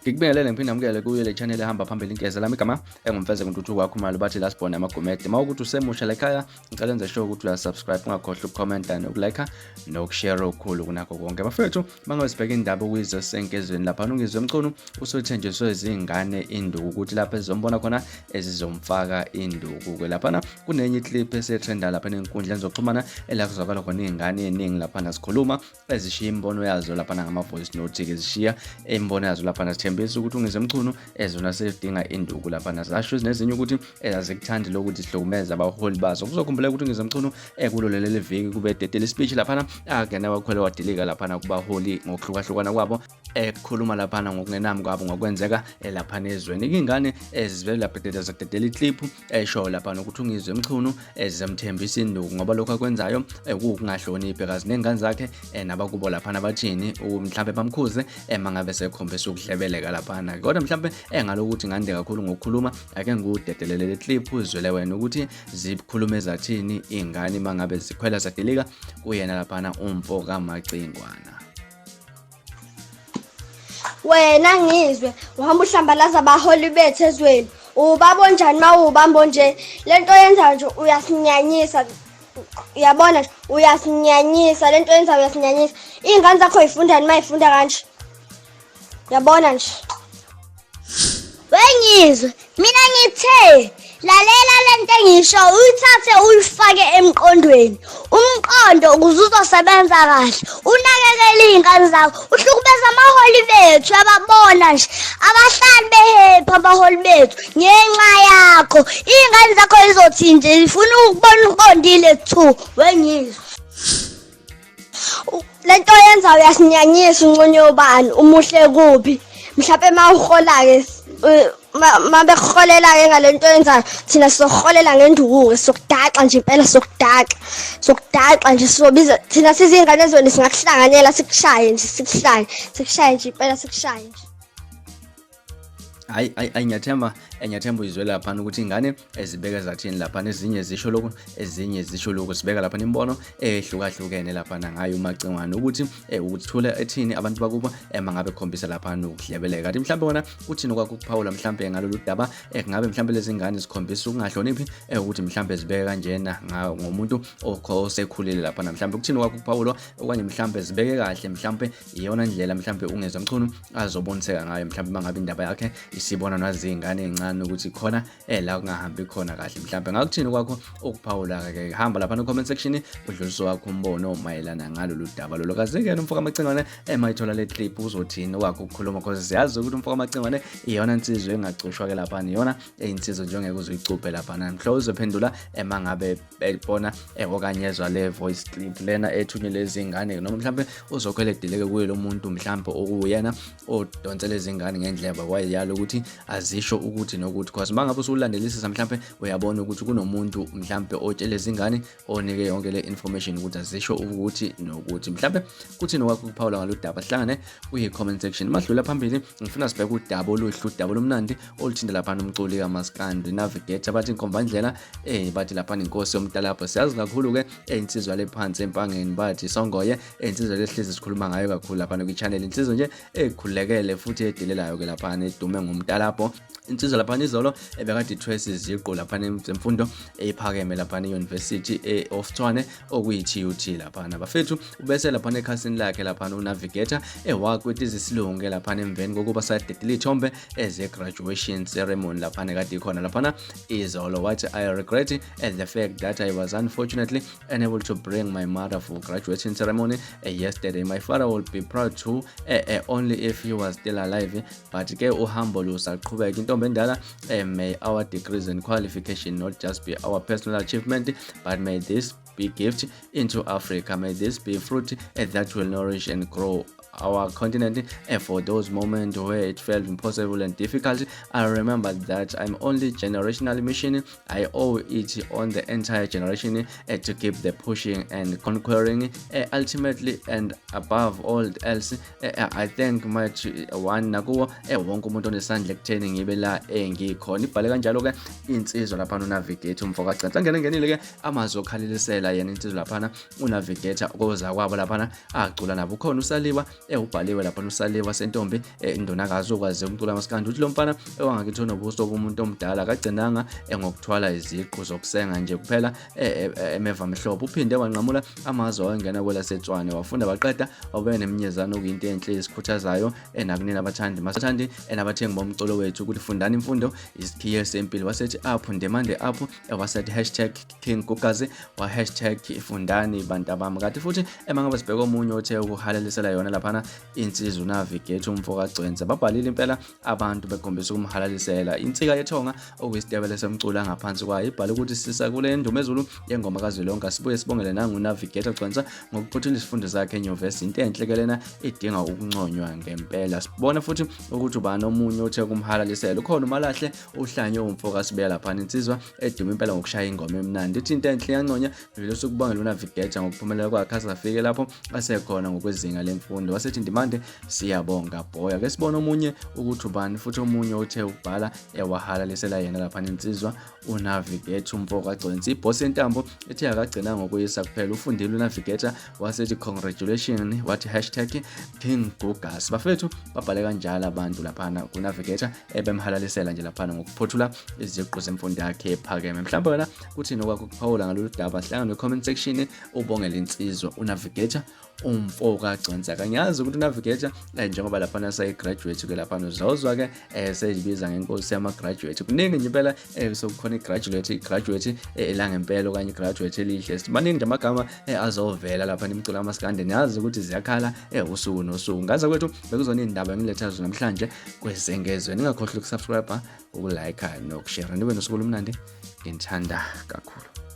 Ngikubingelele ngiphinde amukele kuyo le channel ehamba phambili inkeza lami igama engumfeze kuntuthuko wakho mali bathi la sibona amagomede. Mawukuthi usemusha la ekhaya ngicela enze sure ukuthi uyasubscribe ungakhohlwa ukucomment nokulike nokushare okukhulu kunakho konke. Bafethu mangabe sibheka indaba uNgizwe senkezweni lapha uNgizwe Mchunu usothenjiswe ezingane induku ukuthi lapha ezizombona khona ezizomfaka induku ke lapha kunenye clip esetrenda lapha enkundleni zokuxhumana elakuzwakala khona izingane eziningi lapha nasikhuluma ezishiya imbono yazo lapha ngama voice note ke zishiya imbono yazo lapha nasithembisa ukuthi uNgizwe Mchunu ezona sedinga induku lapha nasasho nezinye ukuthi azikuthandi lokuthi sihlukumeza abaholi bazo. Kuzokhumbula ukuthi uNgizwe Mchunu kulolele viki kube dedele speech lapha akena wakhwele wadilika lapha kubaholi ngokuhlukahlukana kwabo ekhuluma lapha ngokungenami kwabo ngokwenzeka lapha ezweni. Ingane ezivela lapha dedele clip esho lapha ukuthi uNgizwe Mchunu ezamthembisa induku ngoba lokho akwenzayo ukungahloniphi kazi nengane zakhe nabakubo lapha nabathini mhlambe bamkhuze mangabe sekhombisa ukuhlebeleka lapha kodwa mhlambe engalokuthi ngande kakhulu ngokukhuluma ake ngudedelele le clip uzwele wena ukuthi zikhuluma ezathini ingane mangabe zikhwela zadelika kuyena lapha umfo kaMacingwana. Wena Ngizwe uhamba uhlambalaza abaholi bethu ezweni ubabo njani mawubambo nje lento yenza nje uyasinyanyisa uyabona nje uyasinyanyisa lento yenza uyasinyanyisa ingane zakho yifundani mayifunda kanje uyabona nje. Wengizwe mina ngithe lalela lento engisho uyithathe uyifake emqondweni umqondo ukuze uzosebenza kahle unakekele izingane zakho uhlukumeza amaholi bethu ababona nje abahlali behepha abaholi bethu ngenxa yakho izingane zakho izothi nje ifuna ukubona uqondile thu. Wengizwe lento yenza uyasinyanyisa unconyo bani umuhle kuphi mhlawumbe mawuhola ke mabekholela ke ngalento yenzayo thina sizoholela ngenduku sokudaxa nje impela sokudaxa nje sizobiza thina sizingane ezweni singakuhlanganyela sikushaye nje sikushaye nje impela sikushaye nje. Hayi ngiyathemba izwe lapha ukuthi ingane ezibeka zathini lapha ezinye zisho lokho ezinye zisho lokho sibeka lapha imbono ehlukahlukene lapha ngayo uMacingwana ukuthi ukuthula ethini abantu bakuba mangabe khombisa lapha ukuhlebeleka kanti mhlambe wona uthini kwakuphawula mhlambe ngalolu daba ngabe mhlambe lezi ngane zikhombisa ukungahloniphi ukuthi mhlambe zibeke kanjena ngomuntu osekhulile lapha mhlambe uthini kwakuphawula okanye mhlambe zibeke kahle mhlambe iyona ndlela mhlambe uNgizwe Mchunu azoboniseka ngayo mhlambe mangabe indaba yakhe isibona nazingane ezincane ukuthi khona la kungahambi khona kahle mhlambe ngakuthini kwakho ukuphawula ke hamba lapha no comment section udluliso wakho umbono mayelana ngalolu daba lolo kazeke umfoko kaMacingwane mayithola le clip uzothini wakho ukukhuluma because siyazi ukuthi umfoko kaMacingwane iyona insizwe engacushwa ke lapha iyona insizwe njengeke uzuyicuphe lapha namhlo uzophendula mangabe ebona okanye ezwa le voice clip lena ethunyelwe lezingane noma mhlambe uzokhwela edileke kuye lo muntu mhlambe okuyena odonsela izingane ngendleba kwayalo ukuthi azisho ukuthi nokuthi because mangabe usulandelisisa mhlambe uyabona ukuthi kunomuntu mhlambe otshele izingane onike yonke le information ukuthi azisho ukuthi nokuthi mhlambe kuthini wakho ukuphawula ngalolu daba sihlangane kuyi comment section. Madlula phambili ngifuna sibheke udaba oluhlu udaba lomnandi oluthinda lapha nomculi kaMaskandi navigator bathi inkombandlela bathi lapha inkosi yomntalapho siyazi kakhulu ke insizwa lephansi empangeni bathi songoye insizwa lehlezi sikhuluma ngayo kakhulu lapha ku channel insizwa nje ekhulekele futhi edelelayo ke lapha edume ngomntalapho insizwa lapha izolo ebekade ithwese iziqo lapha zemfundo ephakeme lapha eUniversity of Tshwane okuyi-TUT lapha bafethu ubese lapha ekhasini lakhe lapha unavigator wakwethi izisilungu lapha emveni kokuba sadedile ithombe eze graduation ceremony lapha kade ikhona lapha izolo wathi I regret the fact that I was unfortunately unable to bring my mother for graduation ceremony yesterday. My father will be proud to only if he was still alive but ke uhambo lusaqhubeka intombi endala may our degrees and qualification not just be our personal achievement but may this be gift into Africa, may this be fruit that will nourish and grow our continent. And for those moments where it felt impossible and difficult, I remember that I'm only generational mission. I owe it on the entire generation to keep the pushing and conquering. Ultimately and above all else, I thank much one nakuwo wonke umuntu onesandla ekutheni ngibe la ngikhona. Ibhale kanjalo ke insizwa lapha uNavigator umfoka canca ngenile ke amazwi okhalilisela yena insizwa lapha uNavigator koza kwabo lapha acula nabo khona usaliwa ubhaliwe lapha uSaliwa Sentombi indonakazi okwazi umculo amaskandi uthi lo mfana wangakithi unobuso bomuntu omdala akagcinanga ngokuthwala iziqu zokusenga nje kuphela emeva mhlobo uphinde wanqamula amazwi awangena kwelaseTshwane wafunda waqeda wabe neminyezana okuyinto enhle esikhuthazayo nakunina abathandi masathandi nabathengi bomculo wethu ukuthi fundani imfundo isikhiye sempilo wasethi apho ndemande apho wasethi #KingGugas wa #fundani bantu abami kanti futhi emangaba sibheka omunye othe ukuhalalisela yona laphana insizwa uNavigate umfoka Gcwense babhalile impela abantu bekhombisa ukumhalalisela insika yethonga okuyisitebele semculo ngaphansi kwayo ibhala ukuthi sisa kule ndumezulu yengoma kaZwelonke sibuye sibongele nanguNavigate Gcwense ngokuphuthula isifundo sakhe enyuvesi into enhle ke lena idinga ukunconywa ngempela sibona futhi ukuthi ubani omunye othe kumhalalisela ukhona uMalahle uhlanye umfoka sibeya lapha insizwa edume impela ngokushaya ingoma emnandi ithi into enhle yanconya vele sokubongela uNavigate ngokuphumelela kwakhe asafike lapho asekhona ngokwezinga lemfundo wasethi ndimande siyabonga boya ke sibona omunye ukuthi ubani futhi omunye othe ukubhala wahalalisela yena lapha insizwa uNavigate umfoka Gcwense iboss entambo ethi akagcina ngokuyisa kuphela ufundile uNavigate wasethi congratulations wathi #KingGugas bafethu babhale kanjalo abantu lapha kuNavigate bemhalalisela nje lapha ngokuphothula iziqu zemfundo yakhe ephakeme mhlawumbe wena kuthini okwakho ukuphawula ngalolu daba hlangana ne-comment section ubongela insizwa uNavigate umfoka Gcwense kanyazi ukuthi uNavigate njengoba lapha sayi-graduate ke lapha uzawuzwa ke seyibiza ngenkosi yama-graduate kuningi nje impela sokukhona i-graduate elangempela okanye i-graduate elihle maningi nje amagama azovela lapha nimculo amaskandi niyazi ukuthi ziyakhala usuku nosuku ngaza kwethu bekuzona indaba engiletha zona namhlanje kwezengezwe ningakhohlwa ukusubscribe ukulike nokushare nibe nosuku olumnandi ngithanda kakhulu.